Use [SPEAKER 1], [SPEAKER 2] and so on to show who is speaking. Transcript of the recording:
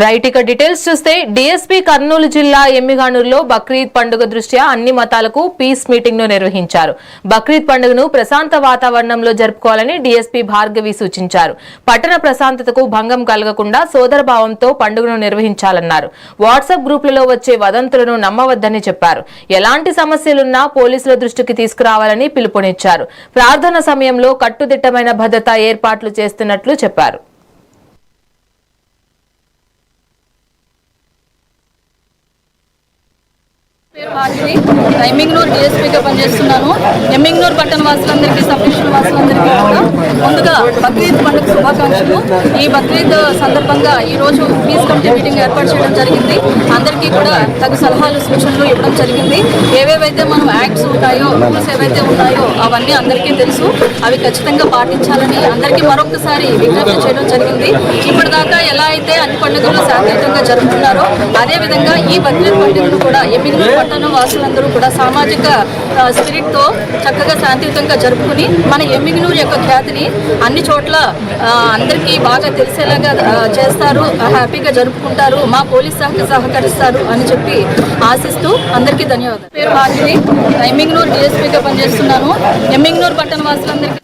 [SPEAKER 1] Right ఇక details చూస్తే DSP Kurnool జిల్లా ఎమ్మిగానూరులో బక్రీద్ పండుగ దృష్ట్యా అన్ని మతాలకు పీస్ మీటింగ్ ను నిర్వహించారు. బక్రీద్ పండుగను ప్రశాంత వాతావరణంలో జరుపుకోవాలని డీఎస్పీ భార్గవి సూచించారు. పట్టణ ప్రశాంతతకు భంగం కలగకుండా సోదరభావంతో పండుగను నిర్వహించాలన్నారు. వాట్సాప్ గ్రూపులలో వచ్చే వదంతులను నమ్మవద్దని చెప్పారు. ఎలాంటి సమస్యలున్నా పోలీసుల దృష్టికి తీసుకురావాలని పిలుపునిచ్చారు. ప్రార్థన సమయంలో కట్టుదిట్టమైన భద్రతా ఏర్పాట్లు చేస్తున్నట్లు చెప్పారు.
[SPEAKER 2] ఎమ్మిగనూరు డీఎస్పీగా పనిచేస్తున్నాను. ఎమ్మిగనూరు పట్టణ వాసులందరికీ, సబ్ డివిజన్ వాసులందరికీ కూడా ముందుగా బక్రీద్ పండుగ శుభాకాంక్షలు. ఈ బక్రీద్ సందర్భంగా ఈరోజు పీస్ కమిటీ మీటింగ్ ఏర్పాటు చేయడం జరిగింది. అందరికీ కూడా తగు సలహాలు, సూచనలు ఇవ్వడం జరిగింది. ఏవేవైతే మనం యాక్ట్స్ ఉంటాయో, రూల్స్ ఏవైతే ఉన్నాయో అవన్నీ అందరికీ తెలుసు. అవి ఖచ్చితంగా పాటించాలని అందరికీ మరొకసారి విజ్ఞప్తి చేయడం జరిగింది. ఇప్పటిదాకా ఎలా అయితే అన్ని పండుగలు శాంతియుతంగా జరుపుతున్నారో అదేవిధంగా ఈ బక్రీద్ పండుగను కూడా ఎమ్మిగనూరు పట్టణ వాసులందరూ కూడా సామాజిక స్పిరిట్ తో చక్కగా శాంతియుతంగా జరుపుకుని మన ఎమ్మిగనూరు యొక్క ఖ్యాతిని అన్ని చోట్ల అందరికీ బాగా తెలిసేలాగా చేస్తారు, హ్యాపీగా జరుపుకుంటారు, మా పోలీస్ శాఖ సహకరిస్తారు అని చెప్పి ఆశిస్తూ అందరికీ ధన్యవాదాలు. పేరు భార్గవి, ఎమ్మిగనూరు డీఎస్పీగా పనిచేస్తున్నాను. ఎమ్మిగనూరు పట్టణ వాసులందరికీ